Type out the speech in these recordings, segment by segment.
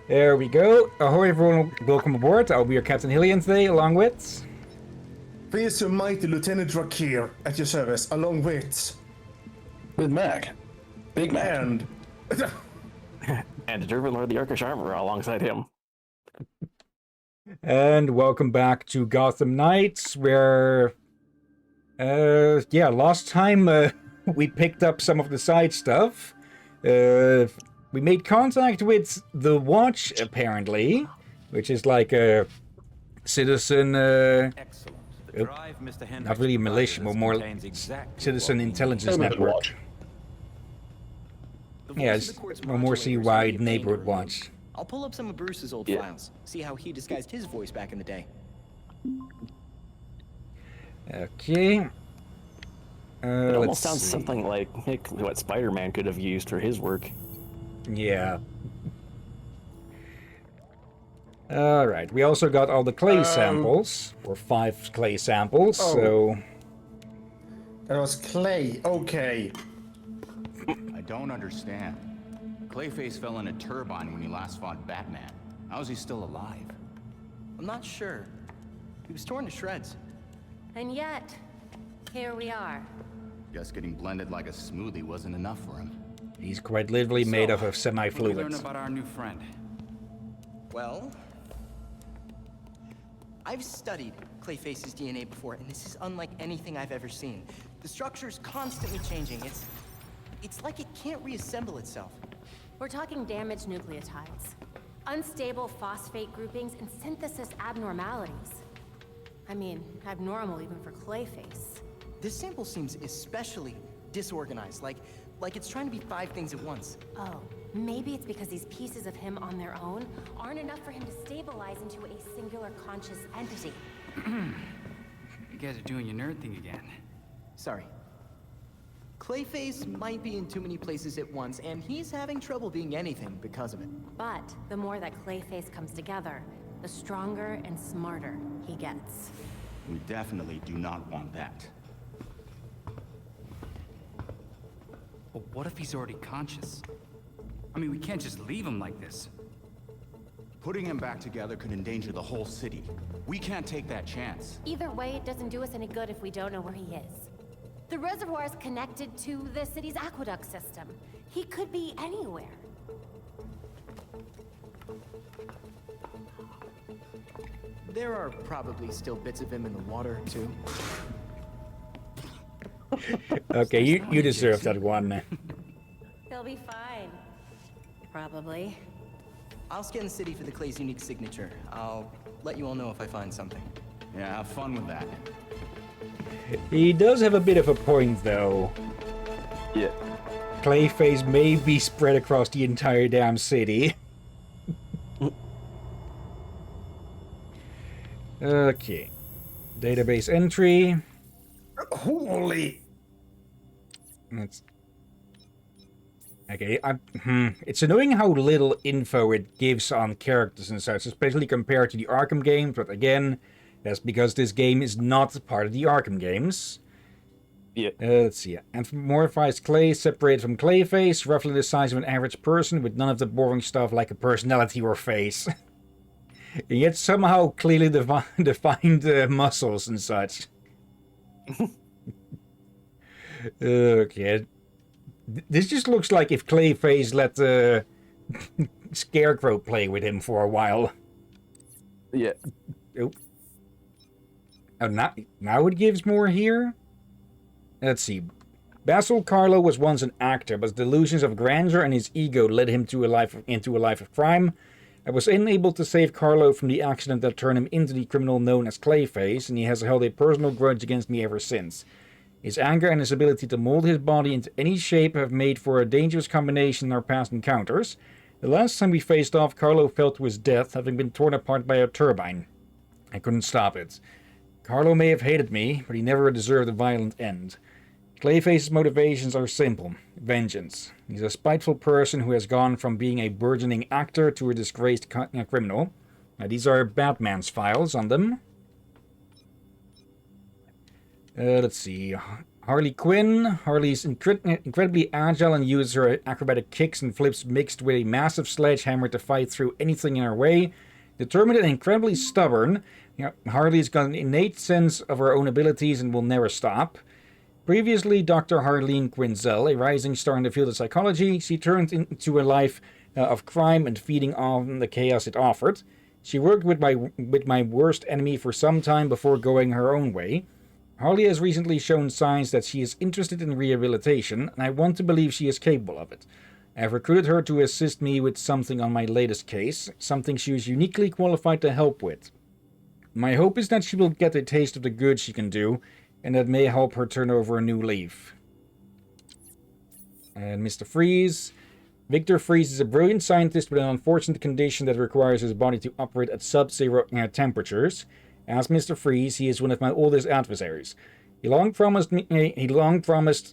There we go. Ahoy everyone, welcome aboard. I'll be your Captain Hillian today, along with... Please your mighty Lieutenant Drakir at your service, along with... With Mac. Big Mac. And... And the Dervin Lord of the Arkish Armor alongside him. And welcome back to Gotham Knights, where... last time we picked up some of the side stuff. We made contact with the Watch, apparently, which is like a citizen... Excellent. The drive Mr. not Hendricks really provided militia, but us more contains exactly citizen what we need. intelligence Neighborhood network. Watch. The voice Yeah, of it's the court's a more modulators can be CY obtained neighborhood remotely. watch. I'll pull up some of Bruce's old Yeah. files, see how he disguised his voice back in the day. Okay. It Let's almost sounds see. something like what Spider-Man could have used for his work. Yeah. Alright, we also got all the clay samples, or 5 clay samples, Oh. so... That was Clay, okay. I don't understand. Clayface fell in a turbine when he last fought Batman. How is he still alive? I'm not sure. He was torn to shreds. And yet, here we are. Guess getting blended like a smoothie wasn't enough for him. He's quite literally made up of What did we learn semi-fluids. about our new friend? Well, I've studied Clayface's DNA before, and this is unlike anything I've ever seen. The structure's constantly changing. It's like it can't reassemble itself. We're talking damaged nucleotides, unstable phosphate groupings, and synthesis abnormalities. I mean, abnormal even for Clayface. This sample seems especially disorganized, like it's trying to be 5 things at once. Oh, maybe it's because these pieces of him on their own aren't enough for him to stabilize into a singular conscious entity. You guys are doing your nerd thing again. Sorry. Clayface might be in too many places at once, and he's having trouble being anything because of it. But the more that Clayface comes together, the stronger and smarter he gets. We definitely do not want that. But what if he's already conscious? I mean, we can't just leave him like this. Putting him back together could endanger the whole city. We can't take that chance. Either way, it doesn't do us any good if we don't know where he is. The reservoir is connected to the city's aqueduct system. He could be anywhere. There are probably still bits of him in the water, too. Okay, you deserve that one. He'll be fine. Probably. I'll scan the city for the Clay's unique signature. I'll let you all know if I find something. Yeah, have fun with that. He does have a bit of a point, though. Yeah. Clayface may be spread across the entire damn city. Okay. Database entry. Holy... Let's... Okay, it's annoying how little info it gives on characters and such, especially compared to the Arkham games, but again, that's because this game is not part of the Arkham games. Yeah. Let's see. Anthropomorphized clay separated from Clayface, roughly the size of an average person, with none of the boring stuff like a personality or face. And yet somehow clearly defined muscles and such. Okay. This just looks like if Clayface let Scarecrow play with him for a while. Yeah. Oh. Oh, now it gives more here? Let's see. Basil Carlo was once an actor, but delusions of grandeur and his ego led him into a life of crime. I was unable to save Carlo from the accident that turned him into the criminal known as Clayface, and he has held a personal grudge against me ever since. His anger and his ability to mold his body into any shape have made for a dangerous combination in our past encounters. The last time we faced off, Carlo fell to his death, having been torn apart by a turbine. I couldn't stop it. Carlo may have hated me, but he never deserved a violent end. Clayface's motivations are simple. Vengeance. He's a spiteful person who has gone from being a burgeoning actor to a disgraced criminal. Now, these are Batman's files on them. Let's see. Harley Quinn. Harley's incredibly agile and uses her acrobatic kicks and flips mixed with a massive sledgehammer to fight through anything in her way. Determined and incredibly stubborn, Harley's got an innate sense of her own abilities and will never stop. Previously, Dr. Harleen Quinzel, a rising star in the field of psychology, she turned into a life of crime and feeding on the chaos it offered. She worked with my worst enemy for some time before going her own way. Harley has recently shown signs that she is interested in rehabilitation, and I want to believe she is capable of it. I have recruited her to assist me with something on my latest case, something she is uniquely qualified to help with. My hope is that she will get a taste of the good she can do, and that may help her turn over a new leaf. And Mr. Freeze. Victor Freeze is a brilliant scientist with an unfortunate condition that requires his body to operate at sub-zero temperatures. As Mr. Freeze, he is one of my oldest adversaries. He long promised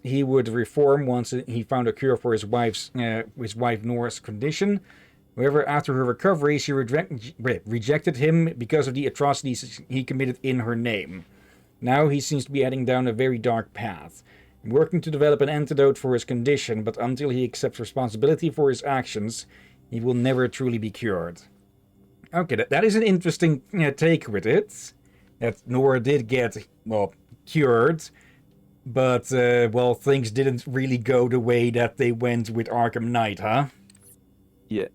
he would reform once he found a cure for his wife Nora's condition. However, after her recovery, she rejected him because of the atrocities he committed in her name. Now he seems to be heading down a very dark path. I'm working to develop an antidote for his condition, but until he accepts responsibility for his actions, he will never truly be cured. Okay, that is an interesting take with it. That Nora did get, well, cured, but, well, things didn't really go the way that they went with Arkham Knight, huh? Yeah.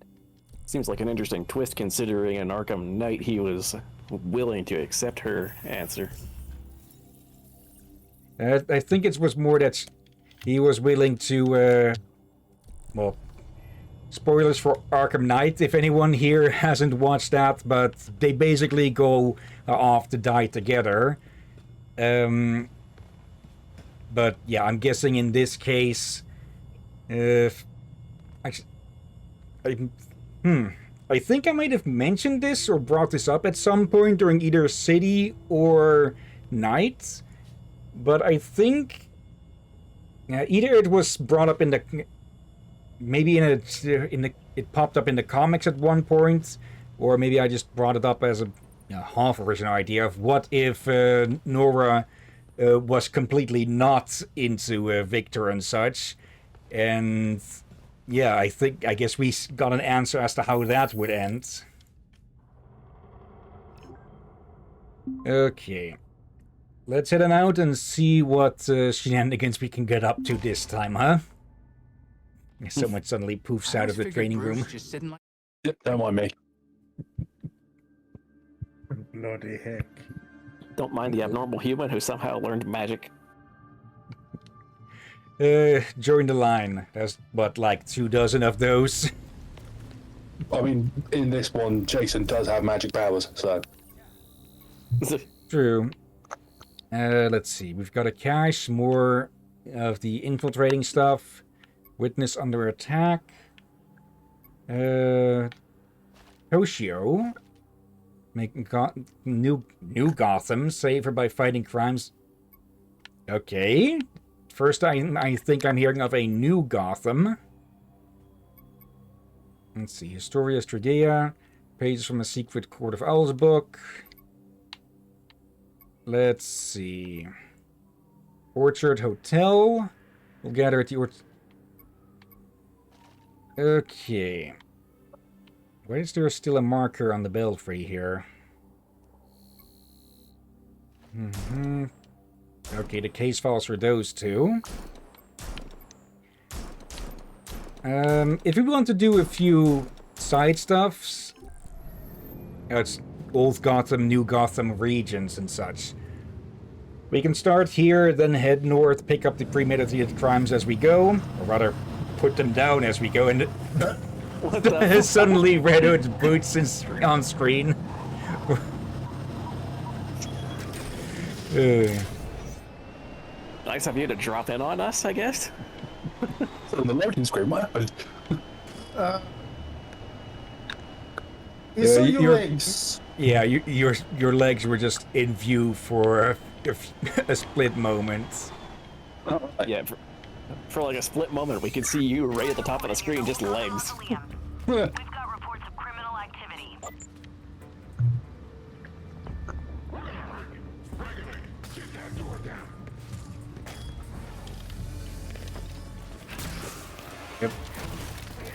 Seems like an interesting twist considering in Arkham Knight he was willing to accept her answer. I think it was more that he was willing to, well, spoilers for Arkham Knight, if anyone here hasn't watched that, but they basically go off to die together. But yeah, I'm guessing in this case, I think I might have mentioned this or brought this up at some point during either City or Night, but I think either it was brought up in the, maybe it popped up in the comics at one point, or maybe I just brought it up as a half original idea of what if Nora was completely not into Victor and such, and yeah, I guess we got an answer as to how that would end. Okay. Let's head on out and see what shenanigans we can get up to this time, huh? Someone suddenly poofs out of the training room. Just sitting like... Don't mind me. Bloody heck. Don't mind the abnormal human who somehow learned magic. Join the line. There's, what, like 24 of those? I mean, in this one, Jason does have magic powers, so... True. Let's see. We've got a cache, more of the infiltrating stuff. Witness under attack. Toshio. Making new Gotham. Save her by fighting crimes. Okay. First, I think I'm hearing of a new Gotham. Let's see. Historia Stradea. Pages from the Secret Court of Owls book. Let's see. Orchard Hotel. We'll gather at the Orchard. Okay. Why is there still a marker on the belfry here? Okay, the case files for those two. If we want to do a few side stuffs, it's Old Gotham, New Gotham regions and such. We can start here, then head north, pick up the premeditated crimes as we go, or rather, put them down as we go, and suddenly Red Hood's boots on screen. Nice of you to drop in on us, I guess. On the loading screen, what happened? You saw your legs. Yeah, your legs were just in view for a split moment. Yeah, for like a split moment, we could see you right at the top of the screen, just legs. We've got reports of criminal activity.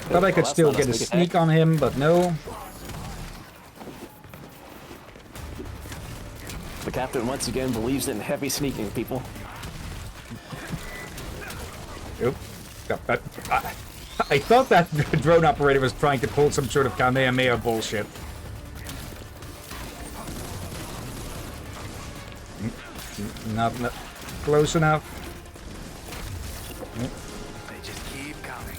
Thought I could that's still not get a sneak sneak attack. on him, but no. The captain once again believes in heavy sneaking, people. Oop. I thought that drone operator was trying to pull some sort of Kamehameha bullshit. Not close enough. They just keep coming.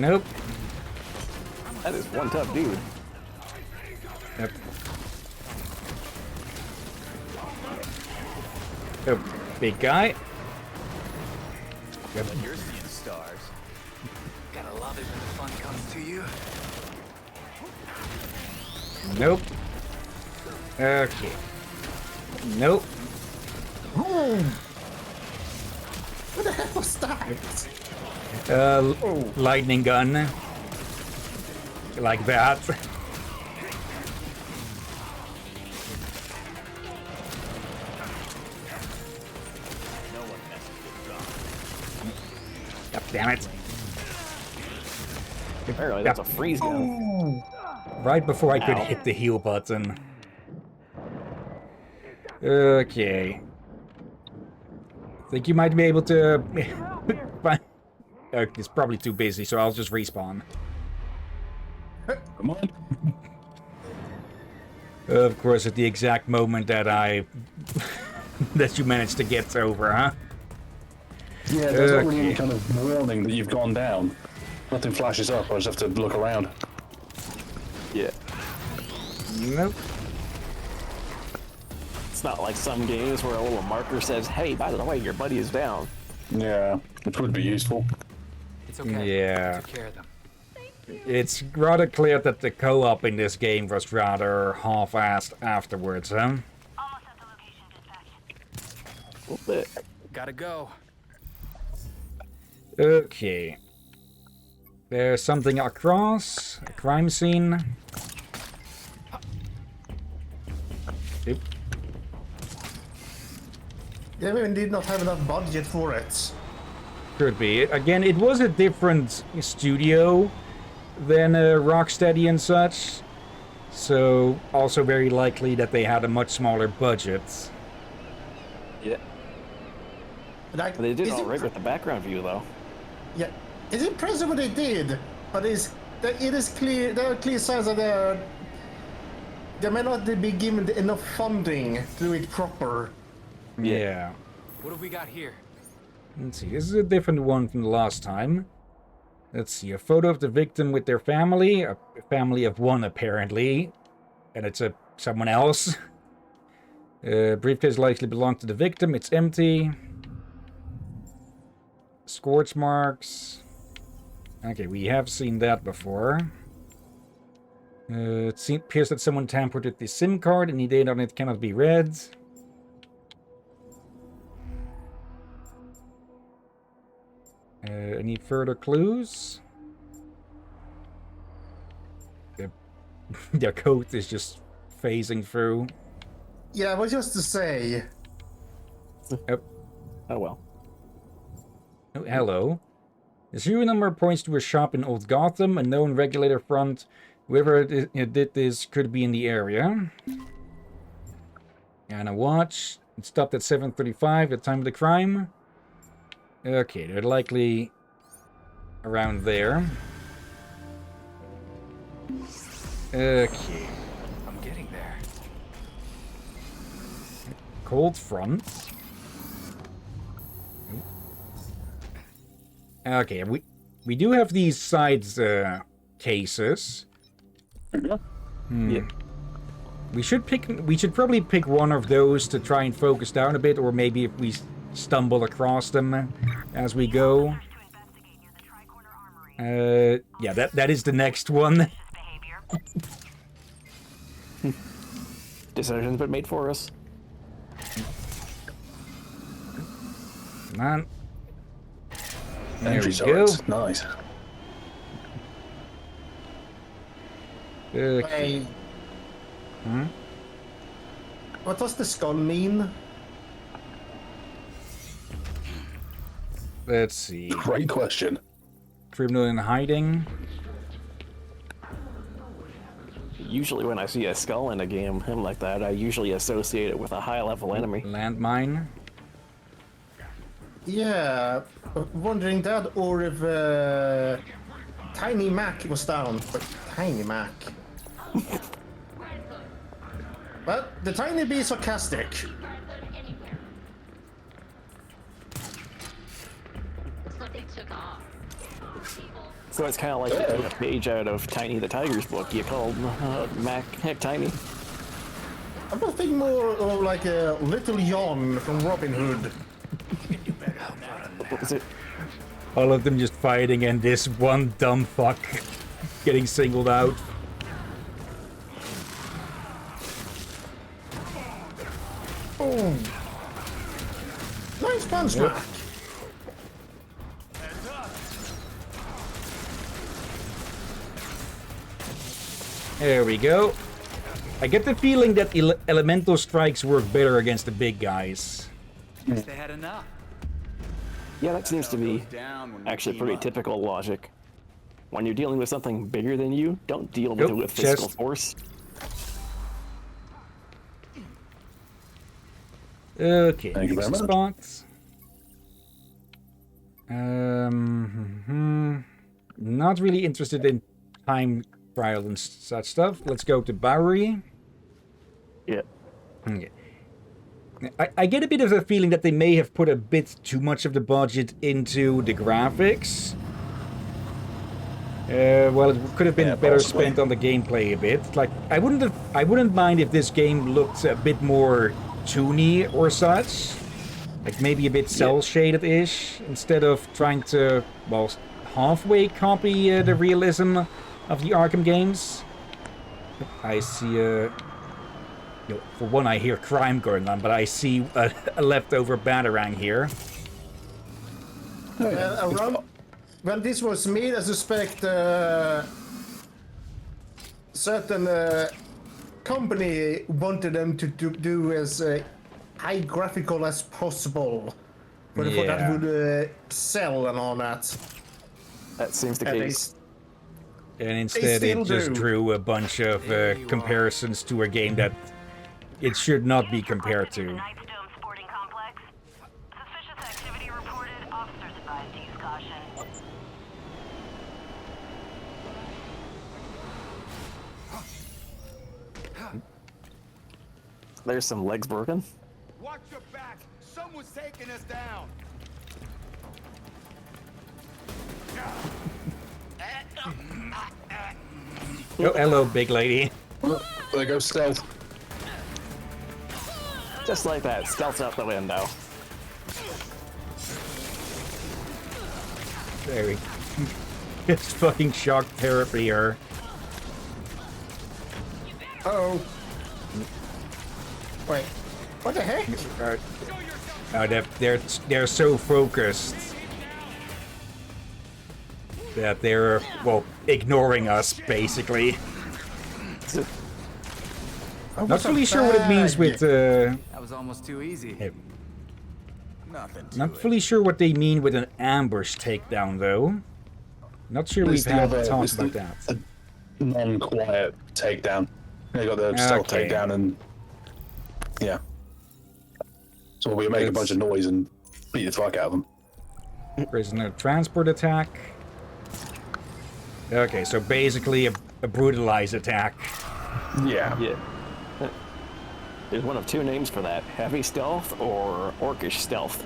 Nope. That is one tough dude. Yep. Oh, big guy. Yep. You're seeing stars. Gotta love it when the fun comes to you. Nope. Okay. Nope. What the heck was that? Lightning gun. Like that. God damn it. Apparently, that's a freeze gun. Right before I could Ow. hit the heal button. Okay. Think you might be able to... it's probably too busy, so I'll just respawn. Come on. Of course, at the exact moment that that you managed to get over, huh? Yeah, there's not really Okay. any kind of warning that you've gone down. Nothing flashes up, I just have to look around. Yeah. Nope. It's not like some games where a little marker says, hey, by the way, your buddy is down. Yeah, which would be useful. It's okay. Yeah. I took care of them. It's rather clear that the co-op in this game was rather half-assed afterwards, huh? Almost at the location dispatch. A little bit. Gotta go. Okay. There's something across. A crime scene. Oop. Yeah, we did not have enough budget for it. Could be. Again, it was a different studio than Rocksteady and such. So, also very likely that they had a much smaller budget. Yeah. Like, They did is all it- right with the background view, though. Yeah, it's impressive what they did, but it is clear. There are clear signs that they may not be given enough funding to do it proper. Yeah. What have we got here? Let's see, this is a different one from the last time. Let's see, a photo of the victim with their family. A family of one, apparently. And it's someone else. Briefcase likely belonged to the victim. It's empty. Scorch marks. Okay, we have seen that before. It appears that someone tampered with the SIM card. Any data on it cannot be read. Any further clues? Their coat is just phasing through. Yeah, I was just to say. Yep. Oh, well. Oh, hello. The serial number points to a shop in Old Gotham, a known regulator front. Whoever it did this could be in the area. And a watch. It stopped at 7:35, the time of the crime. Okay, they're likely around there. Okay. I'm getting there. Cold front. Okay, we do have these sides cases. Yeah. We should probably pick one of those to try and focus down a bit, or maybe if we stumble across them as we go. Yeah, that is the next one. Decision's been made for us. Come on. There Entry we go. sites. Nice. Okay. Hey, Hmm? what does the skull mean? Let's see. Great question. Criminal in hiding. Usually when I see a skull in a game like that, I usually associate it with a high-level enemy. Landmine. Yeah, wondering that, or if Tiny Mac was down. But Tiny Mac. Well, the Tiny Bee is sarcastic. So it's kind of like you took a page out of Tiny the Tiger's book. You called Mac Tiny. I'm gonna think more of like a Little John from Robin Hood. What was it? All of them just fighting and this one dumb fuck getting singled out. Boom. Nice punch, Yep. Mac. There we go. I get the feeling that elemental strikes work better against the big guys. Guess they had enough. Yeah, that seems to be actually pretty typical logic. When you're dealing with something bigger than you, don't deal with it with physical force. Okay, Thank you very much. spots. Not really interested in time trial and such stuff. Let's go to Bowery. Yeah. Okay. I get a bit of a feeling that they may have put a bit too much of the budget into the graphics. Well, it could have been better possibly. spent on the gameplay a bit. Like, I wouldn't mind if this game looked a bit more toony or such. Like maybe a bit cel-shaded-ish, instead of trying to, well, halfway copy the realism of the Arkham games. I see for one, I hear crime going on, but I see a leftover Batarang here. Around when this was made, I suspect certain company wanted them to do as high graphical as possible. But for that would sell and all that. That seems the And case. And instead it still just do. drew a bunch of comparisons to a game that it should not be compared to. Knightsdome Sporting Complex. Suspicious activity reported. Officers advised to use caution. There's some legs broken. Watch your back! Someone's taking us down! Oh, hello, big lady. There goes stealth. Just like that, stealth out the window. There we It's fucking shock therapy here. Uh-oh. Wait. What the heck? They're so focused that they're, well, ignoring us, basically. Not really sure what it means with, That was almost too easy. not fully sure what they mean with an ambush takedown, though. Not sure we've had talked about that. A non-quiet takedown. You got the stealth Okay. takedown and... Yeah. So we make a bunch of noise and beat the fuck out of them. Prisoner transport attack. Okay, so basically a brutalized attack. Yeah. Yeah. There's one of two names for that: heavy stealth or orcish stealth.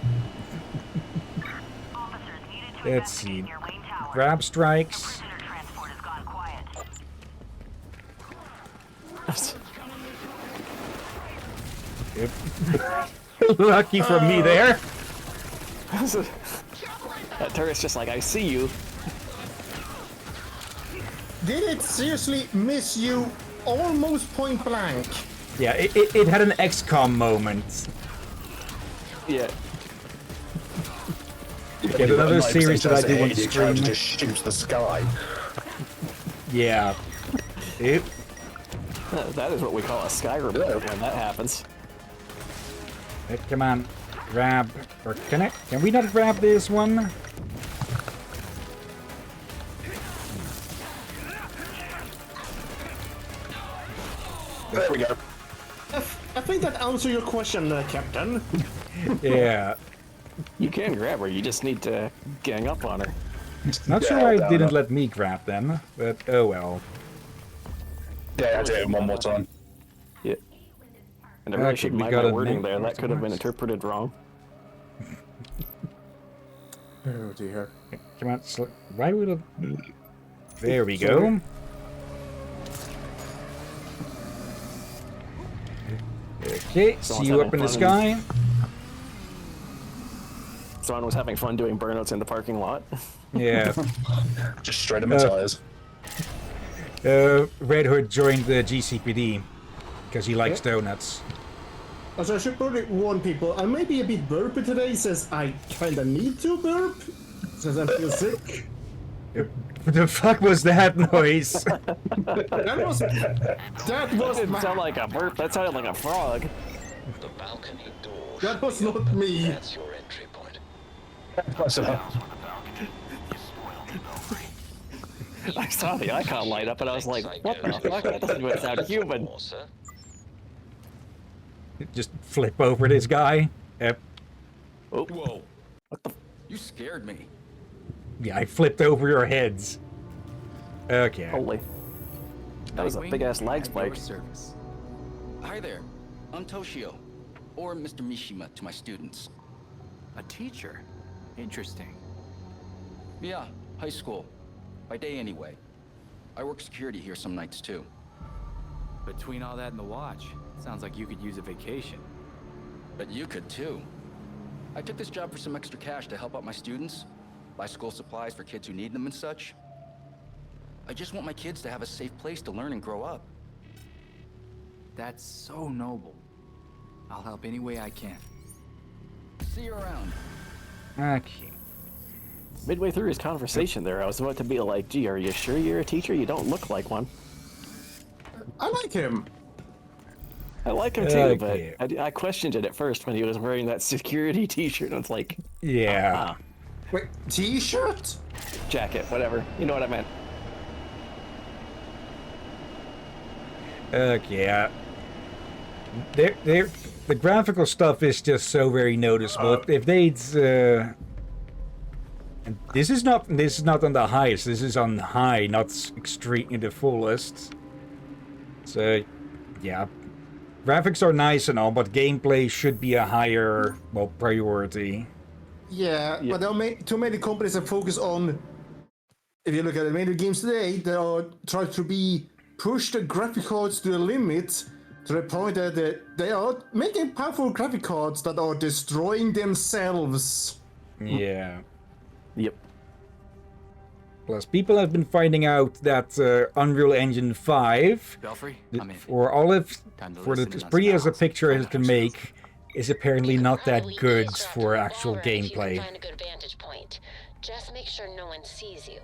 Officers needed to Let's see. investigate near Wayne Tower. Grab strikes. Prisoner transport has gone quiet. Lucky for me there. That turret's just like, I see you. Did it seriously miss you almost point blank? Yeah, it had an XCOM moment. Yeah. Yet another series that I do on stream. Just shoots the sky. Yeah. It, That is what we call a Skyrim when that happens. come on. grab... Or can we not grab this one? There we go. I think that answers your question, Captain. Yeah. You can grab her, you just need to gang up on her. Not sure why it didn't let me grab them, but oh well. Yeah, I did it one more time. Yeah. And I really Okay, shouldn't we mind got my a wording name. there, that could have been interpreted wrong. Oh dear. Come on, why would it... There we go. Okay, see you up in the sky. Someone was having fun doing burnouts in the parking lot. Yeah. Just straight in my tires. Red Hood joined the GCPD because he likes donuts. Also, I should probably warn people, I may be a bit burpy today since I kinda need to burp, since I feel sick. What the fuck was that noise? That was Didn't sound like a burp, that sounded like a frog. The balcony door. That was not me. That's your entry point. I saw the icon light up and I was like, what the fuck? That doesn't even sound human. Just flip over this guy. Yep. Oh. Whoa. What the? You scared me. Yeah, I flipped over your heads. Okay. Holy. That was a big ass lag spike. Service. Hi there. I'm Toshio, or Mr. Mishima to my students. A teacher? Interesting. Yeah, high school. By day anyway. I work security here some nights too. Between all that and the watch, sounds like you could use a vacation. But you could too. I took this job for some extra cash to help out my students, buy school supplies for kids who need them and such. I just want my kids to have a safe place to learn and grow up. That's so noble. I'll help any way I can. See you around. Okay. Midway through his conversation there, I was about to be like, gee, are you sure you're a teacher? You don't look like one. I like him. I like him too, but I questioned it at first when he was wearing that security t-shirt. And it's like, yeah. Wait, t-shirt? Jacket, whatever. You know what I meant. Okay. The graphical stuff is just so very noticeable. If they'd, and this is not on the highest. This is on high, not extreme in the fullest. So, yeah, graphics are nice and all, but gameplay should be a higher, well, priority. Yeah, but there are too many companies that focus on. If you look at the many games today, they are trying to push the graphic cards to the limit, to the point that they are making powerful graphic cards that are destroying themselves. Yeah. Yep. Plus, people have been finding out that Unreal Engine 5, Belfry, for all of, for the as pretty as a picture as it can make, is apparently not that good for actual gameplay. Find a good vantage point. Just make sure no one sees you.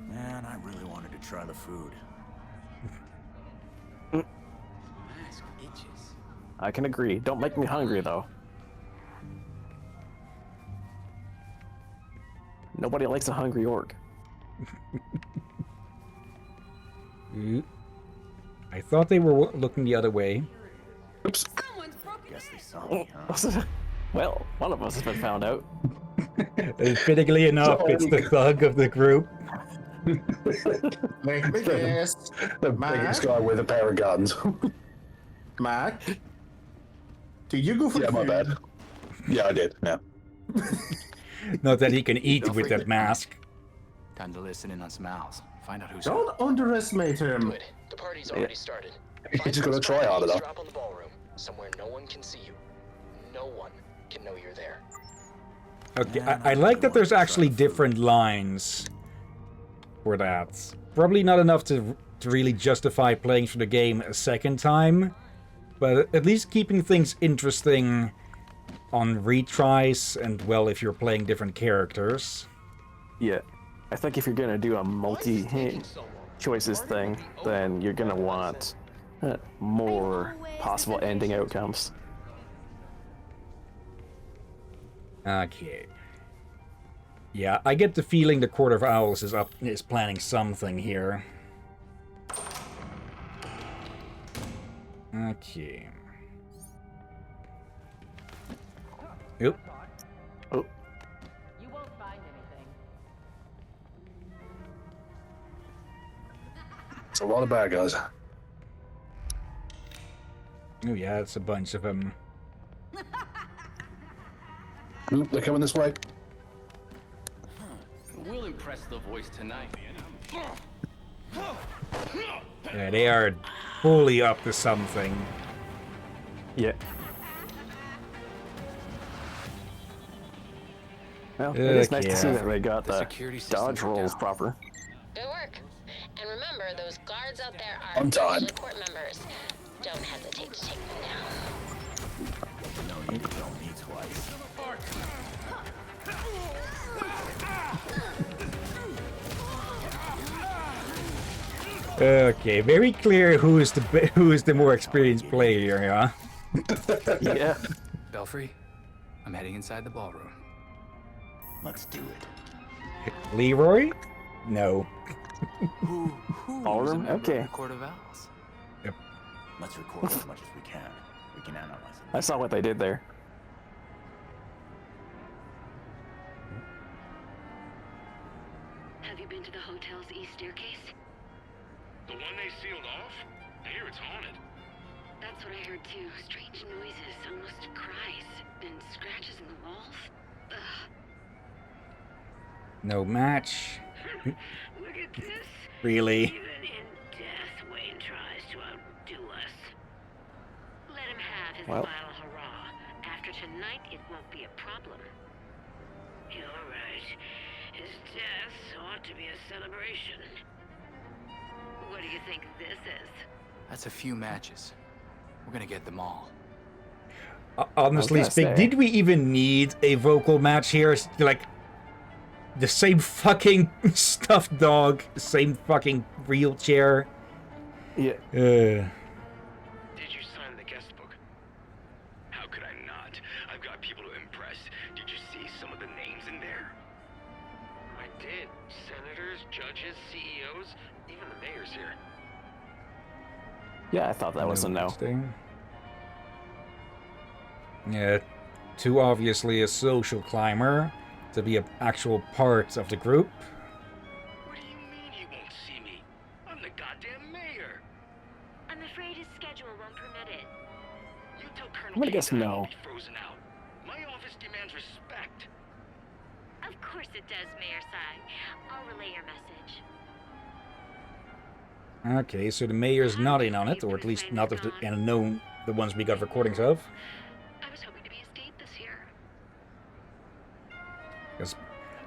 Man, I really wanted to try the food. Mask itches. I can agree. Don't make me hungry, though. Nobody likes a hungry orc. I thought they were looking the other way. Oops. Guess they saw me, huh? Well, one of us has been found out. Fittingly enough, it's the thug of the group. Make me guess. The biggest guy with a pair of guns. Mac, did you go for yeah, my bad. Yeah, I did. Yeah. Not that he can eat with that mask. Time to listen in on some owls. Find out who's. Don't underestimate him. Good. The party's already started. He's just gonna try hard enough. Drop on the ballroom, somewhere no one can see you. No one can know you're there. Okay, I like that there's actually different lines for that. Probably not enough to really justify playing through the game a second time, but at least keeping things interesting on retries and, well, if you're playing different characters. Yeah. I think if you're gonna do a multi-choices thing, then you're gonna want more possible ending outcomes. Okay. Yeah, I get the feeling the Court of Owls is planning something here. Okay. Oop. Oh. You won't find anything. It's a lot of bad guys. Oh yeah, it's a bunch of them. Ooh, they're coming this way. We'll impress the voice tonight. Yeah, they are fully up to something. Yeah. Well, it is nice to see that they got the dodge rolls proper. Good work. And remember, those guards out there are On time. official court members. Don't hesitate to take them down. No, you don't need twice. Okay, very clear who is the more experienced player, huh? Yeah. Belfry, I'm heading inside the ballroom. Let's do it. Leroy? No. Who Ballroom? Okay. Court of Owls. Yep. Let's record as much as we can. We can analyze it. I saw what they did there. Have you been to the hotel's east staircase? The one they sealed off? I hear it's haunted. That's what I heard too. Strange noises, almost cries, and scratches in the walls. Ugh. No match. Look at this. Really? Even in death, Wayne tries to outdo us. Let him have his Well. final hurrah. After tonight, it won't be a problem. You're right. His death ought to be a celebration. What do you think this is? That's a few matches. We're gonna get them all. Honestly speaking, did we even need a vocal match here? Like, the same fucking stuffed dog, same fucking wheelchair. Yeah. Did you sign the guest book? How could I not? I've got people to impress. Did you see some of the names in there? I did. Senators, judges, CEOs, even the mayor's here. Yeah, I thought that was a no. Yeah, too obviously a social climber to be an actual part of the group. What do you mean he won't see me? I'm the goddamn mayor. I'm afraid his schedule won't permit it. You tell Colonel I'm gonna guess Kane that I no. won't be frozen out. My office demands respect. Of course it does, Mayor Sai. I'll relay your message. Okay, so the mayor's not in on it, or at least not of the and known the ones we got recordings of. I was hoping to be a state this year.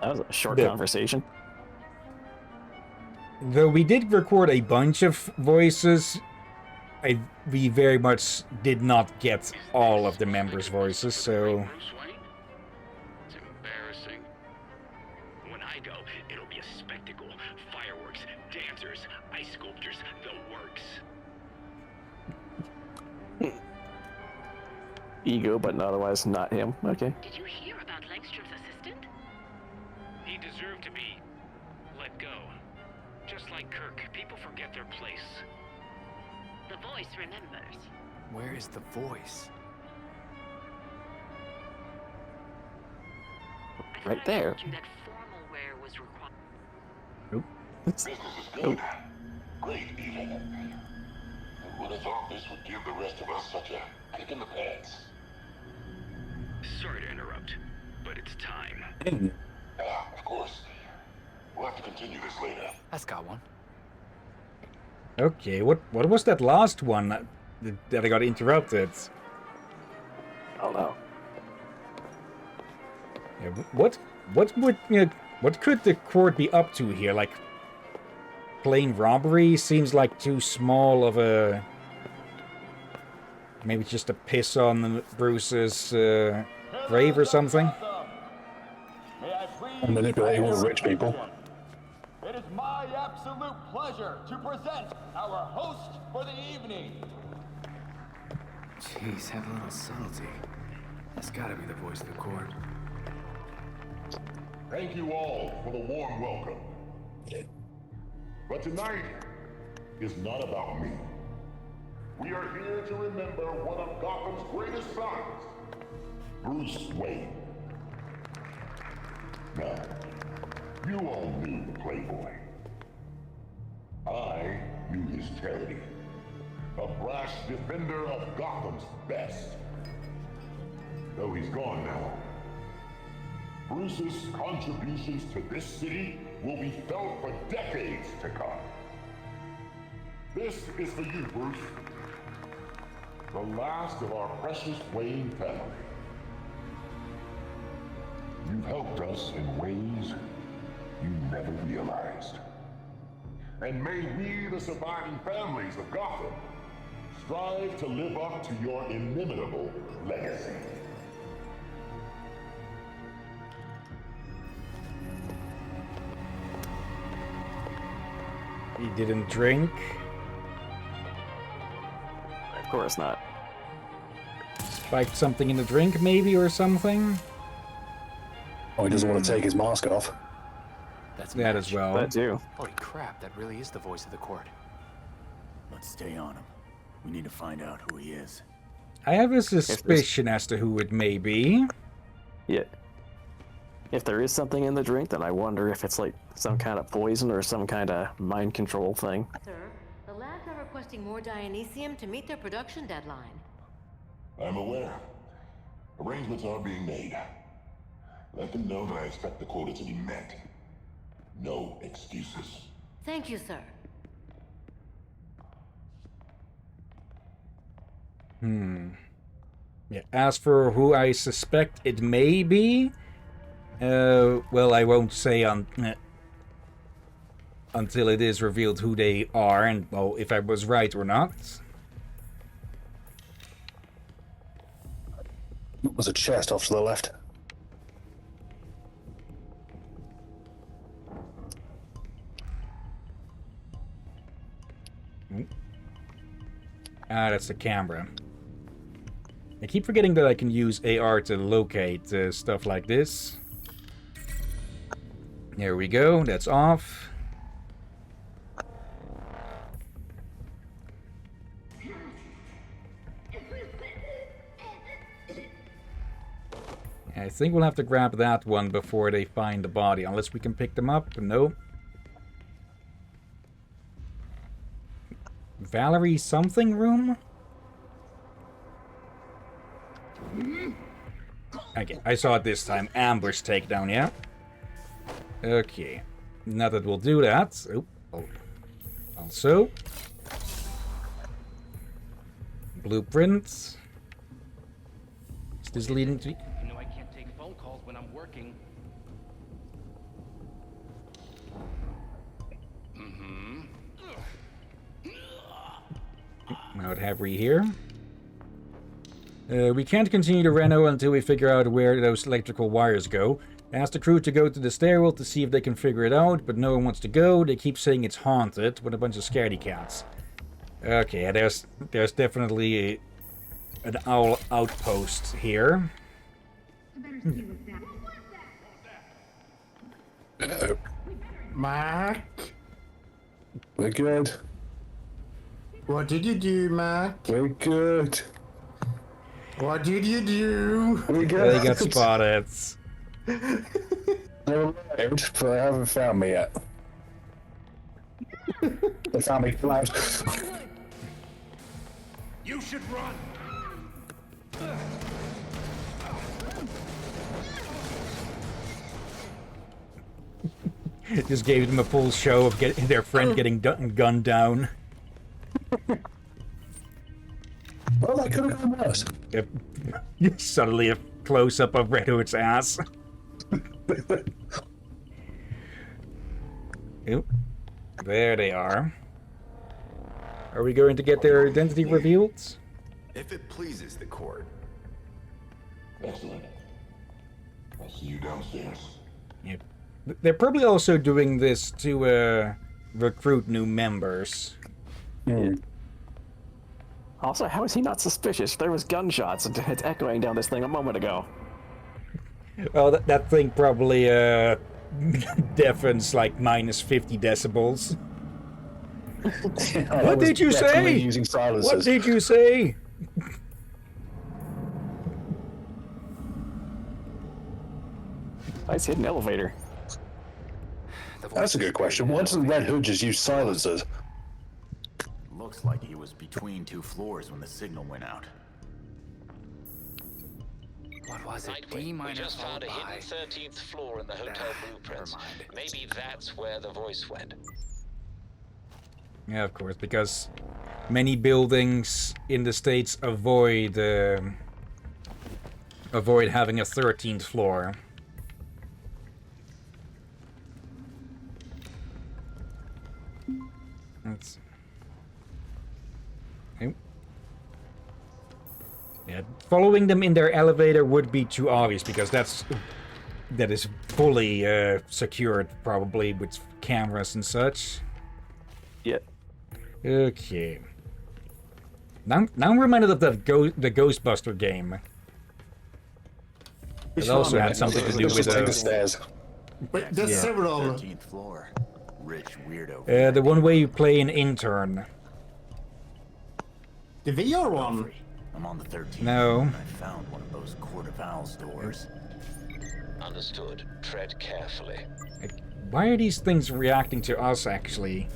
That was a short Yeah. conversation. Though we did record a bunch of voices, we very much did not get all of the members' voices, so... Bruce Wayne? It's embarrassing. When I go, it'll be a spectacle. Fireworks, dancers, ice sculptures, the works. Ego, but otherwise not him. Okay. Did you hear about Langstrom's assistant? He deserved to be let go. Just like Kirk, people forget their place. The voice remembers. Where is the voice? Right there. I told you that formal wear was required. Business is good. Great, even. Who would have thought this would give the rest of us such a kick in the pants? Sorry to interrupt, but it's time. Of course. We'll have to continue this later. That's got one. Okay, what was that last one that I got interrupted? Oh no. Yeah, what could the court be up to here? Like, plain robbery seems like too small of a... Maybe just to piss on Bruce's grave or something? I'm manipulating all the rich people. It is my absolute pleasure to present our host for the evening. Jeez, have a little subtlety. That's gotta be the voice of the court. Thank you all for the warm welcome. But tonight is not about me. We are here to remember one of Gotham's greatest sons, Bruce Wayne. Now, you all knew the Playboy. I knew his charity. A brash defender of Gotham's best. Though he's gone now, Bruce's contributions to this city will be felt for decades to come. This is for you, Bruce. The last of our precious Wayne family. You've helped us in ways you never realized. And may we, the surviving families of Gotham, strive to live up to your inimitable legacy. He didn't drink. Of course not. Spiked something in the drink, maybe, or something? Oh, he doesn't want to take his mask off. That's that as well. That too. Holy crap, that really is the voice of the court. Let's stay on him. We need to find out who he is. I have a suspicion as to who it may be. Yeah. If there is something in the drink, then I wonder if it's like some kind of poison or some kind of mind control thing. Sir, the labs are requesting more Dionysium to meet their production deadline. I'm aware. Arrangements are being made. Let them know that I expect the quota to be met. No excuses. Thank you, sir. Yeah, as for who I suspect it may be, well, I won't say until it is revealed who they are and, well, if I was right or not. There's a chest off to the left. Ah, that's the camera. I keep forgetting that I can use AR to locate stuff like this. There we go, that's off. I think we'll have to grab that one before they find the body, unless we can pick them up. No. Valerie something room? Okay, I saw it this time. Ambush takedown, yeah? Okay. Now that we'll do that. Oh. Also. Blueprints. Is this leading to... You know I can't take phone calls when I'm working. Now what have we here? We can't continue the reno until we figure out where those electrical wires go. Ask the crew to go to the stairwell to see if they can figure it out, but no one wants to go. They keep saying it's haunted with a bunch of scaredy cats. Okay, there's definitely an owl outpost here. Mac? We're good. What did you do, Mac? We're good. What did you do? We're good. They got spotted. They're arrived, but they haven't found me yet. They found me flat. You should run. Just gave them a full show of their friend getting gunned down. Well, that could have gone worse. Yep. Suddenly a close-up of Red Hood's ass. Oop. There they are. Are we going to get their identity revealed? If it pleases the court. Excellent. I'll see you downstairs. Yep. They're probably also doing this to recruit new members. Yeah. Also, how is he not suspicious? There was gunshots and it's echoing down this thing a moment ago. Well, that thing probably deafens like minus 50 decibels. I What was did you definitely say? Using silencers. What did you say? Nice hidden elevator. That's a good question. Why doesn't Red Hood just use silencers? Looks like he was between 2 floors when the signal went out. What was it? We D-minor just found a followed hidden by... 13th floor in the hotel blueprints. Maybe that's where the voice went. Yeah, of course, because many buildings in the States avoid having a 13th floor. Let's... Okay. Yeah, following them in their elevator would be too obvious, because that is fully secured, probably, with cameras and such. Yep. Okay. Now I'm reminded of the Ghostbuster game. It also had something to do with the stairs. But there's several. 13th floor. Rich weirdo. the one where you play an intern. The VR one. I'm on the 13th. No. And I found one of those Court of Owls doors. Understood. Tread carefully. Why are these things reacting to us, actually?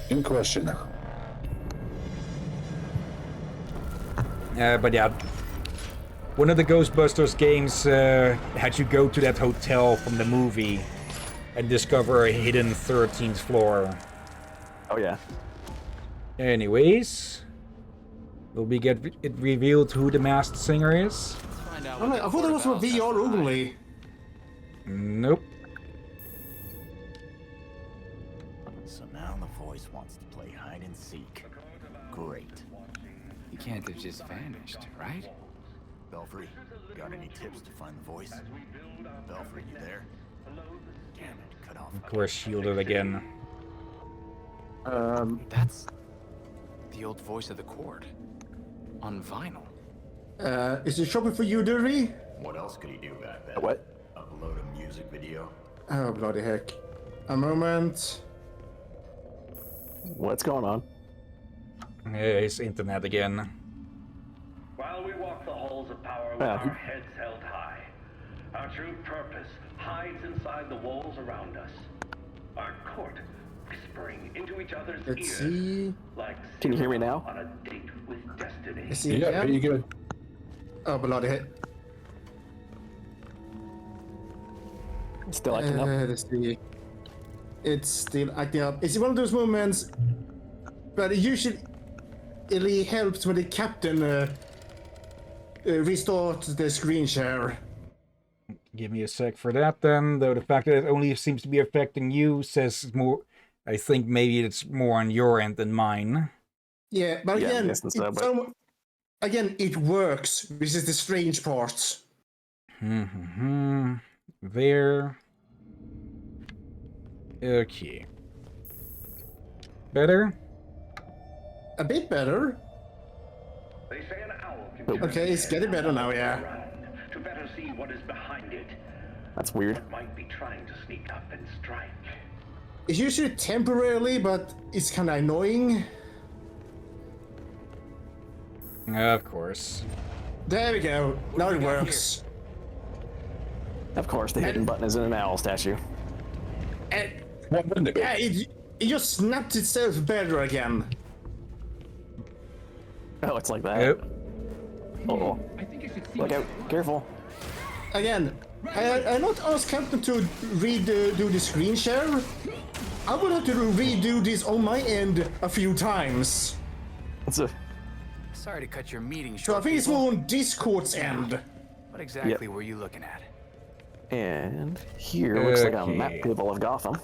Good question. But yeah, one of the Ghostbusters games had you go to that hotel from the movie and discover a hidden 13th floor. Oh yeah. Anyways, will we get it revealed who the masked singer is? I thought it was for VR only. Nope. So now the voice wants to play hide and seek. Great. He can't have just vanished, right? Belfry, got any tips to find the voice? Belfry, you there? Damn it, cut off. Of course, shielded again. That's the old voice of the court on vinyl. Is it shopping for you, Derby? What else could he do back then? What? Upload a music video? Oh, bloody heck. A moment. What's going on? It's internet again. While we walk the halls of power with our heads held high, our true purpose hides inside the walls around us. Our court whispering into each other's Let's ears see. like Can you hear me now? on a date with destiny. Let's see. Yeah, pretty good. Oh, bloody heck. Still acting up. Let's see. It's still acting up. It's one of those moments, but it usually helps when the captain restarts the screen share. Give me a sec for that then, though the fact that it only seems to be affecting you says more. I think maybe it's more on your end than mine. Yeah, but Yeah, I'm again, guessing so, but- again, it works. This is the strange part. There. Okay. Better? A bit better. They say an owl can Okay, it's getting better now, yeah. to better see what is behind it. That's weird. What might be trying to sneak up and strike. It's usually temporarily, but it's kind of annoying. Of course. There we go. Now it works. Of course, the hidden button is in an owl statue. And What wouldn't it be? yeah, it just snapped itself better again. Oh, it's like that. Yep. Oh, look out! Careful. Again, I not asked Captain to do the screen share. I would have to redo this on my end a few times. It's a. Sorry to cut your meeting short. So I think it's people. more on Discord's end. What exactly were you looking at? And here looks like a Okay. map table of Gotham.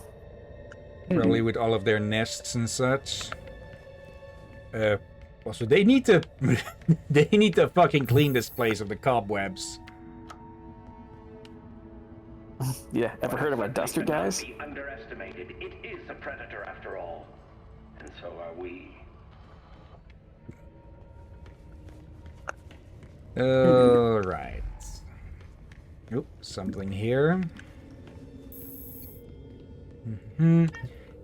Probably with all of their nests and such. Also, they need to they need to fucking clean this place of the cobwebs. Yeah, ever heard of a duster, guys? Be underestimated. It is a predator after all, and so are we. All right. Oop, something here.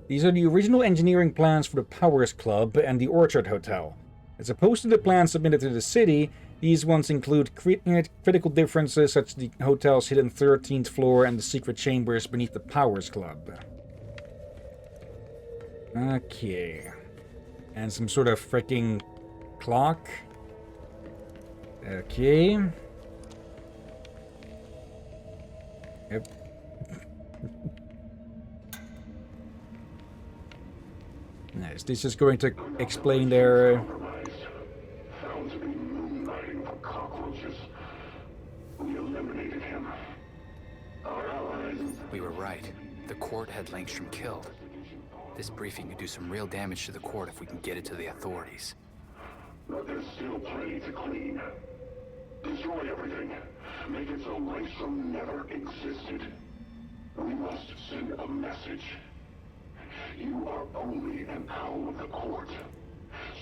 These are the original engineering plans for the Powers Club and the Orchard Hotel. As opposed to the plans submitted to the city, these ones include critical differences such as the hotel's hidden 13th floor and the secret chambers beneath the Powers Club. Okay. And some sort of freaking clock. Okay. Yep. Nice. This is going to explain their... Found to be moonlighting for cockroaches. We eliminated him. Our allies... We were right. The court had Langstrom killed. This briefing could do some real damage to the court if we can get it to the authorities. But there's still plenty to clean. Destroy everything. Make it so Langstrom never existed. We must send a message. You are only an owl of the court,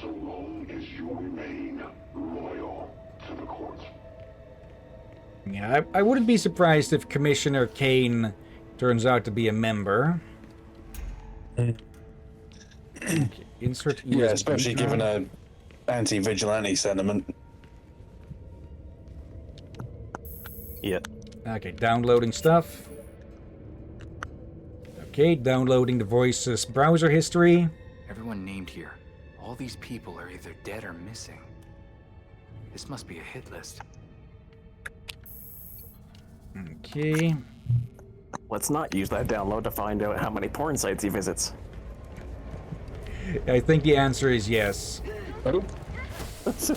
so long as you remain loyal to the court. Yeah, I wouldn't be surprised if Commissioner Kane turns out to be a member. Okay, insert USB Yeah, especially drive. given a anti-vigilante sentiment. Yep. Okay, downloading stuff. Okay, downloading the Voice's browser history. Everyone named here. All these people are either dead or missing. This must be a hit list. Okay. Let's not use that download to find out how many porn sites he visits. I think the answer is yes. Oh. That's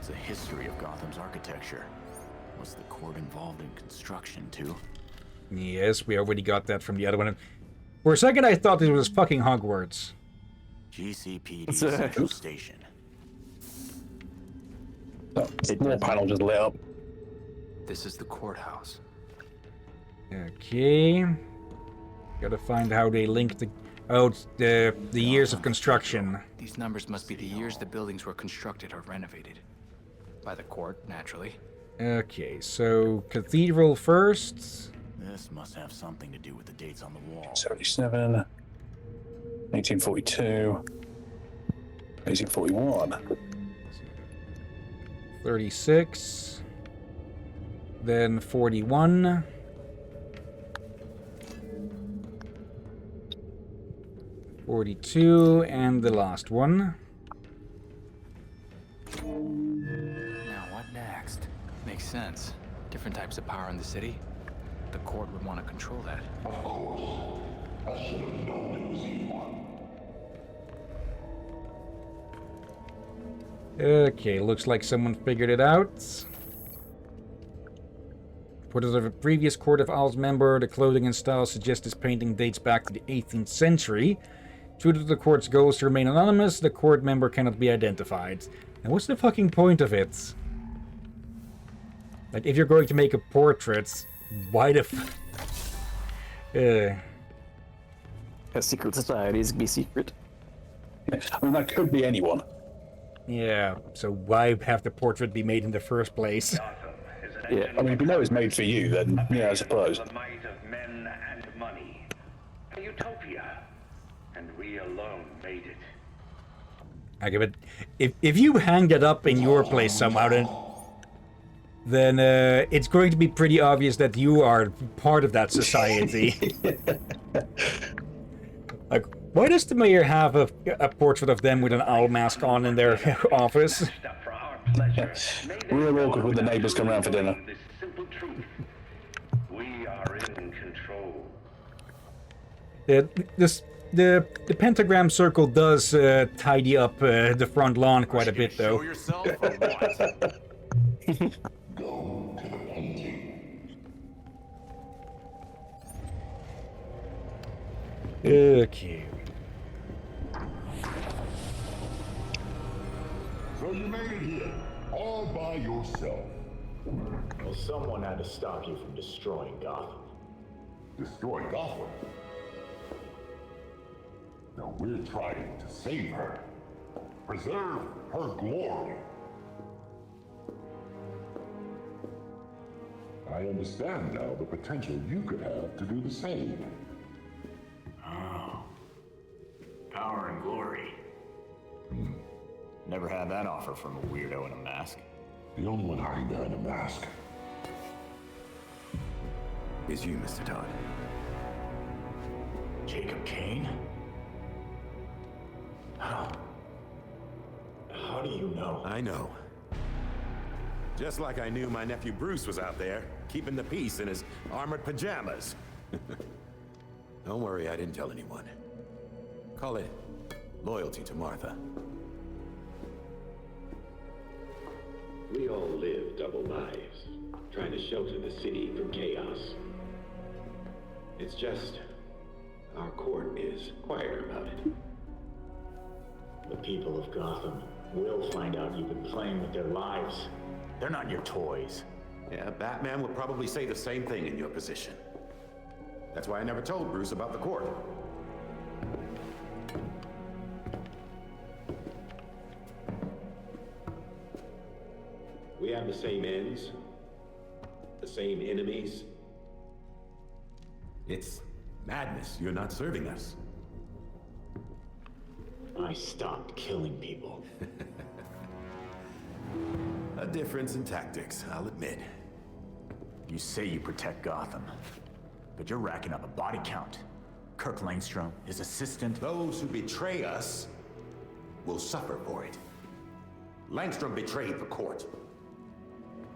a history of Gotham's architecture. Was the court involved in construction too? Yes, we already got that from the other one. For a second, I thought this was fucking Hogwarts. GCPD Central Station. Oh, more panel just lit up. This is the courthouse. Okay. Gotta find how they link the... Oh, it's the years of construction. These numbers must be the years the buildings were constructed or renovated. By the court, naturally. Okay, so Cathedral first. This must have something to do with the dates on the wall. 77, 1842, 1841. 36. Then 41. 42, and the last one. Now what next? Makes sense. Different types of power in the city. The court would want to control that. Of course. I should have known it was you. Okay, looks like someone figured it out. Portrait of a previous Court of Owls member, the clothing and style suggest this painting dates back to the 18th century. True to the court's goals to remain anonymous, the court member cannot be identified. And what's the fucking point of it? Like, if you're going to make a portrait, why the As secret societies be secret. I mean, that could be anyone. Yeah, so why have the portrait be made in the first place? Yeah, I mean, if you know it's made for you, then yeah, I suppose. The might of men and money. A utopia. And we alone made it. Okay, but if you hang it up in your place somehow, then it's going to be pretty obvious that you are part of that society. Like, why does the mayor have a portrait of them with an owl mask on in their office? Real awkward when the neighbors come around for dinner. This simple truth. We are in control. The pentagram circle does tidy up the front lawn quite a bit, though. Show yourself or what? Go to the painting. Okay. So you made it here, all by yourself. Well, someone had to stop you from destroying Gotham. Destroy Gotham? Now we're trying to save her. Preserve her glory. I understand now the potential you could have to do the same. Oh. Power and glory. Never had that offer from a weirdo in a mask. The only one hiding behind a mask is you, Mr. Todd. Jacob Kane? How do you know? I know. Just like I knew my nephew Bruce was out there, keeping the peace in his armored pajamas. Don't worry, I didn't tell anyone. Call it loyalty to Martha. We all live double lives, trying to shelter the city from chaos. It's just, our court is quieter about it. The people of Gotham will find out you've been playing with their lives. They're not your toys. Yeah, Batman would probably say the same thing in your position. That's why I never told Bruce about the court. We have the same ends, the same enemies. It's madness. You're not serving us. I stopped killing people. A difference in tactics, I'll admit. You say you protect Gotham, but you're racking up a body count. Kirk Langstrom, his assistant. Those who betray us will suffer for it. Langstrom betrayed the court.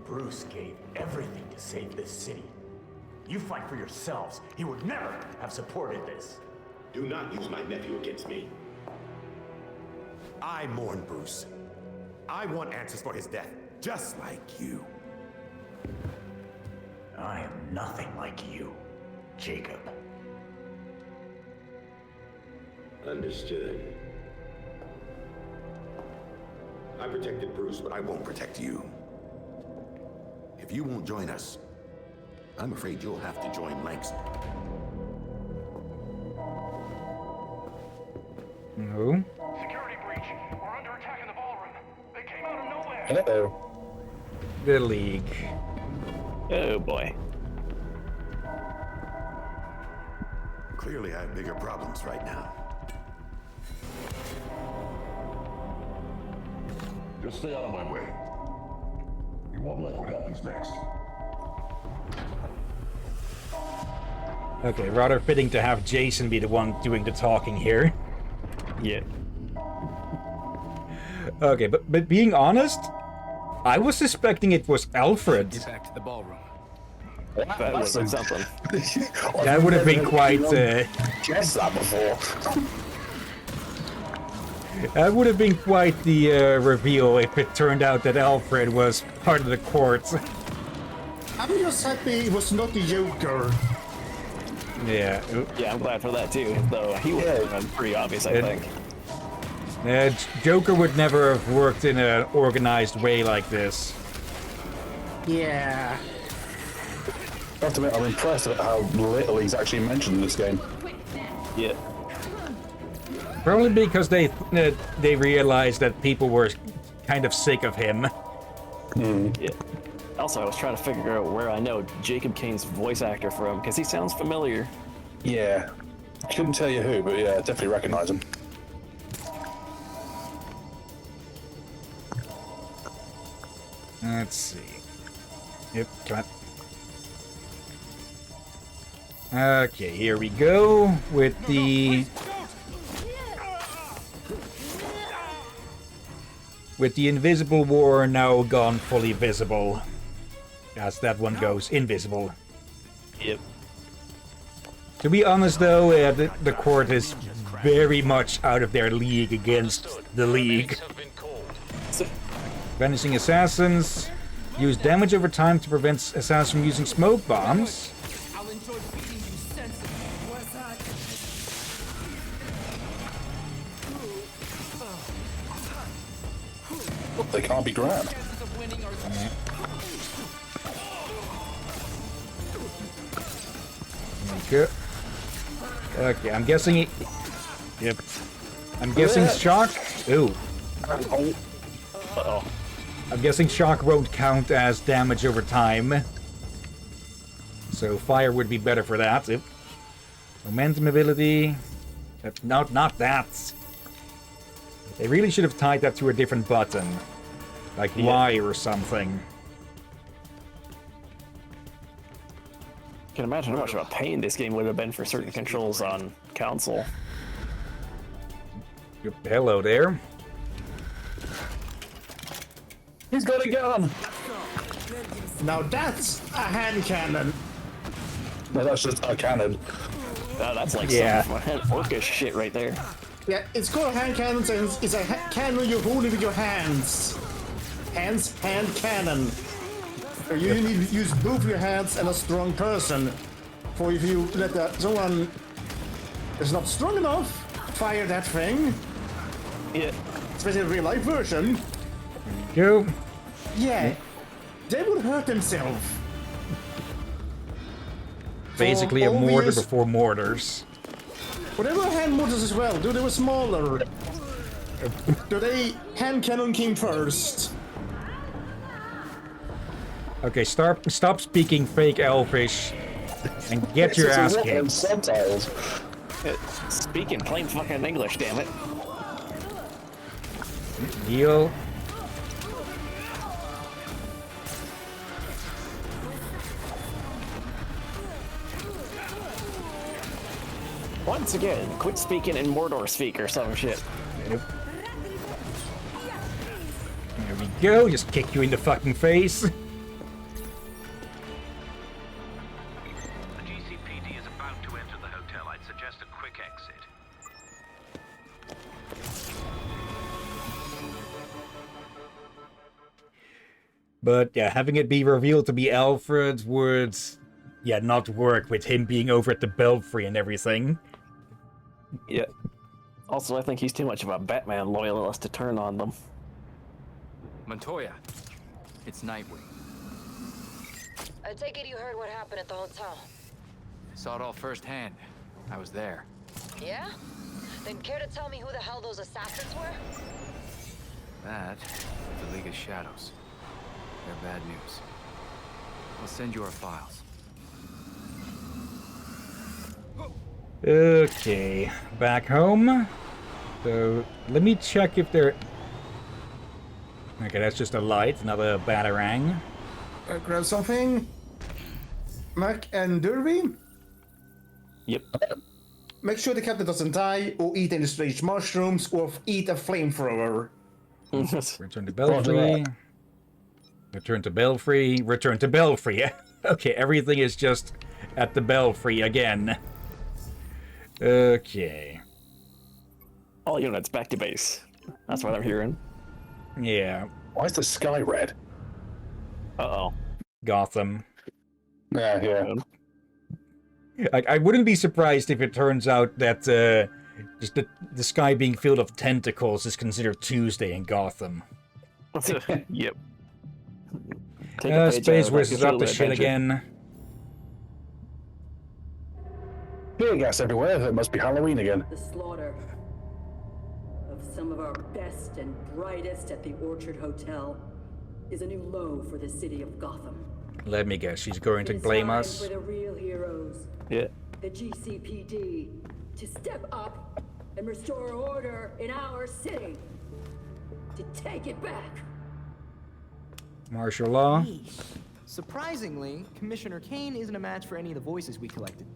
Bruce gave everything to save this city. You fight for yourselves. He would never have supported this. Do not use my nephew against me. I mourn Bruce. I want answers for his death, just like you. I am nothing like you, Jacob. Understood. I protected Bruce, but I won't protect you. If you won't join us, I'm afraid you'll have to join Langston. No. Security breach. We're under attack in the ballroom. They came out of nowhere. Hello. The League. Oh boy. Clearly, I have bigger problems right now. Just stay out of my way. You won't like what happens next. Okay, rather fitting to have Jason be the one doing the talking here. Yeah. Okay, but being honest, I was suspecting it was Alfred. Get back to the ballroom. That would have been something. That would have been quite. Guessed that before. That would have been quite the reveal if it turned out that Alfred was part of the court. I'm just happy it was not the Joker. Yeah. Yeah, I'm glad for that too. Though he would have been pretty obvious, I think. Joker would never have worked in an organized way like this. Yeah. I have to admit, I'm impressed at how little he's actually mentioned in this game. Yeah. Probably because they realized that people were kind of sick of him. Yeah. Also, I was trying to figure out where I know Jacob Kane's voice actor from, because he sounds familiar. Yeah. Couldn't tell you who, but yeah, definitely recognize him. Let's see. Yep, come on. Okay, here we go with the Invisible War now gone fully visible. As that one goes, invisible. Yep. To be honest though, the court is very much out of their league against the League. Vanishing assassins. Use damage over time to prevent assassins from using smoke bombs. I'll enjoy beating you sensibly. What's that? They can't be grabbed. Okay. Okay, I'm guessing it. Yep. I'm guessing shock. Ooh. Uh-oh. I'm guessing shock won't count as damage over time. So fire would be better for that. Momentum ability. Not that. They really should have tied that to a different button. Like Y or something. I can imagine how much of a pain this game would have been for certain controls on console. Hello there. He's got a gun! Now that's a hand cannon. No, that's just a cannon. That's like some orcish shit right there. Yeah, it's called a hand cannon, and it's a cannon you hold it with your hands. Hand cannon. You need to use both your hands and a strong person. For if you let someone is not strong enough, fire that thing. Yeah. Especially the real life version. Go. Yeah. They would hurt themselves. Basically a mortar before mortars. But they were hand mortars as well, dude. They were smaller. Do they hand cannon king first? Okay, stop speaking fake Elfish and get your ass kicked. Subtitles. Speak in plain fucking English, damn it. Deal. Once again, quit speaking in Mordor speak or some shit. Yep. There we go, just kick you in the fucking face. The GCPD is about to enter the hotel. I'd suggest a quick exit. But yeah, having it be revealed to be Alfred would, not work with him being over at the Belfry and everything. Yeah. Also, I think he's too much of a Batman loyalist to turn on them. Montoya, it's Nightwing. I take it you heard what happened at the hotel. Saw it all firsthand. I was there. Yeah? Then care to tell me who the hell those assassins were? That, the League of Shadows. They're bad news. I'll send you our files. Okay, back home. So, let me check if they're... Okay, that's just a light, another batarang. Grab something. Mac and Derby? Yep. Make sure the captain doesn't die, or eat any strange mushrooms, or eat a flamethrower. Return to Belfry. Return to Belfry. Return to Belfry. Okay, everything is just at the Belfry again. Okay. All units back to base. That's what I'm hearing. Yeah. Why is the sky red? Uh-oh. Gotham. Yeah. I wouldn't be surprised if it turns out that just the sky being filled with tentacles is considered Tuesday in Gotham. Yep. Space Wizards up the shit again. Tear gas everywhere. It must be Halloween again. The slaughter of some of our best and brightest at the Orchard Hotel is a new low for the city of Gotham. Let me guess, she's going to blame us. For the real heroes, yeah, the GCPD, to step up and restore order in our city, to take it back. Martial law. Surprisingly, Commissioner Kane isn't a match for any of the voices we collected.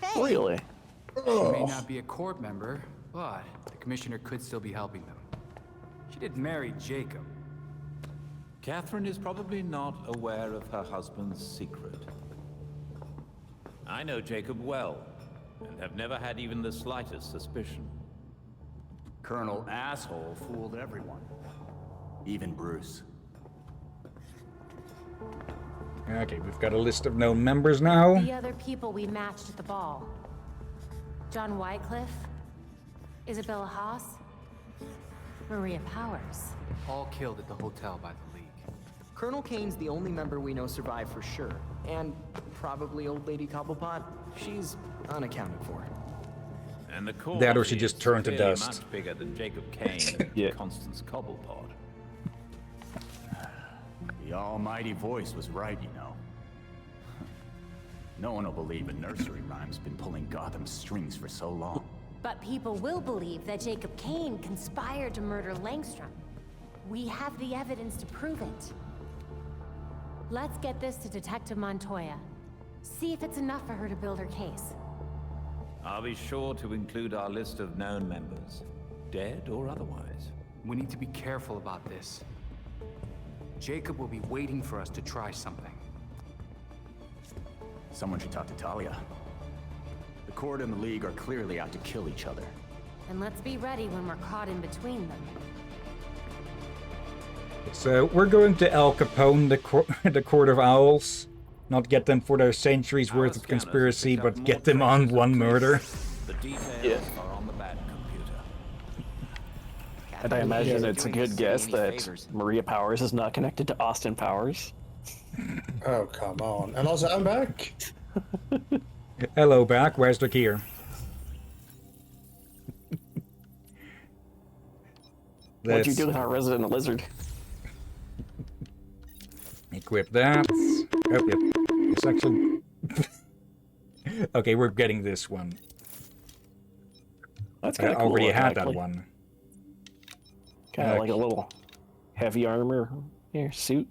Hey. Really? She may not be a court member, but the commissioner could still be helping them. She did marry Jacob. Catherine is probably not aware of her husband's secret. I know Jacob well, and have never had even the slightest suspicion. Colonel Asshole fooled everyone. Even Bruce. Okay, we've got a list of known members now. The other people we matched at the ball. John Wycliffe, Isabella Haas, Maria Powers. All killed at the hotel by the League. Colonel Kane's the only member we know survived for sure. And probably Old Lady Cobblepot. She's unaccounted for. And the court That or she just turned to dust. Much bigger than Jacob Kane and Constance Cobblepot. The almighty voice was right, you know. No one will believe a nursery rhyme's been pulling Gotham's strings for so long. But people will believe that Jacob Kane conspired to murder Langstrom. We have the evidence to prove it. Let's get this to Detective Montoya. See if it's enough for her to build her case. I'll be sure to include our list of known members, dead or otherwise. We need to be careful about this. Jacob will be waiting for us to try something. Someone should talk to Talia. The Court and the League are clearly out to kill each other. And let's be ready when we're caught in between them. So we're going to Al Capone, the Court of Owls. Not get them for their centuries worth of conspiracy, but get them on one murder. The details are on the bad computer. And I imagine it's a good guess that Maria Powers is not connected to Austin Powers. Oh, come on. And also, I'm back. Hello, back. Where's the gear? What'd you do with our resident lizard? Equip that. Oh, yep. It's actually... okay, we're getting this one. That's kind of cool. I already had actually. that one. Kind of like a little heavy armor here, suit.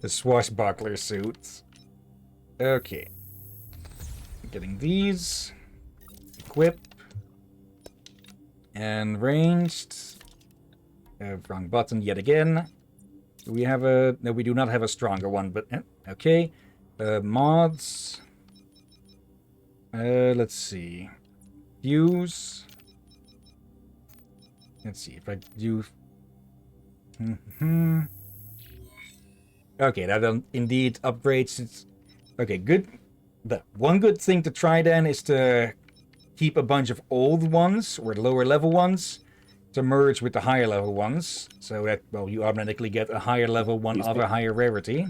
A swashbuckler suit. Okay. Getting these. Equip. And ranged. Wrong button yet again. Do we have a... No, we do not have a stronger one, but... okay. Mods. Let's see. Fuse. Let's see if I do... Okay, that indeed upgrades it. Okay, good. The one good thing to try then is to keep a bunch of old ones, or lower level ones, to merge with the higher level ones, so that, well, you automatically get a higher level one of a higher rarity.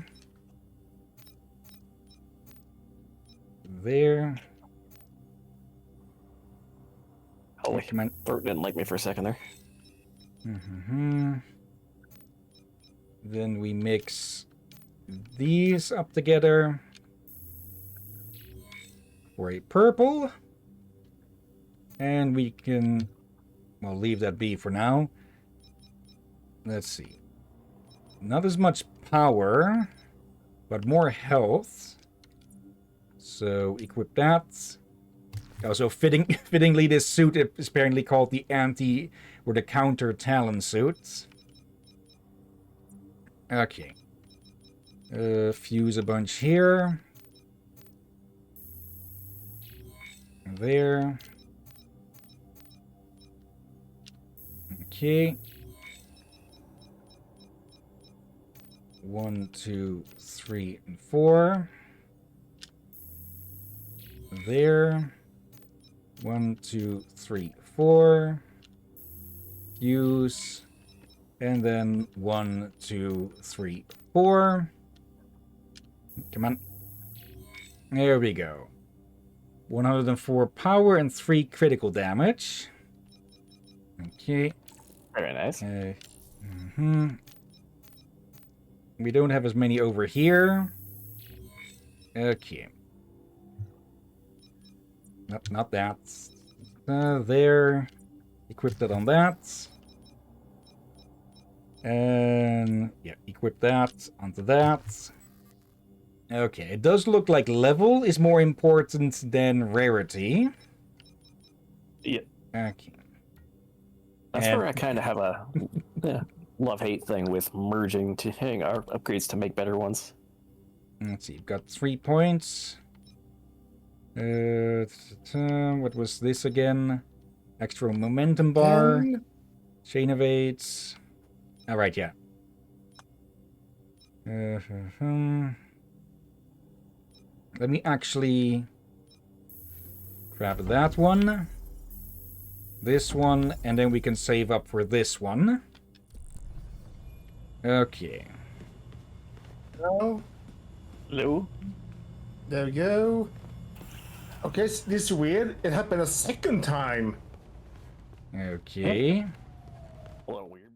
There. Holy, Throat didn't like me for a second there. Then we mix these up together for a purple. And we can, well, leave that be for now. Let's see. Not as much power, but more health. So equip that. Also, fittingly, this suit is apparently called the anti or the counter Talon suit. Okay. Fuse a bunch here. There. Okay. 1, 2, 3, and 4. There. 1, 2, 3, 4. Fuse. And then 1, 2, 3, 4. Come on. There we go. 104 power and 3 critical damage. Okay. Very nice. We don't have as many over here. Okay. Not that. There. Equip that on that. And yeah, equip that onto that. Okay, it does look like level is more important than rarity. Yeah. Okay. That's where I kind of have a love-hate thing with merging to our upgrades to make better ones. Let's see, you've got 3 points. What was this again? Extra momentum bar. Chain of 8. Alright, yeah. Let me actually grab that one. This one, and then we can save up for this one. Okay. Hello. Hello. There we go. Okay, this is weird. It happened a second time. Okay. A little weird.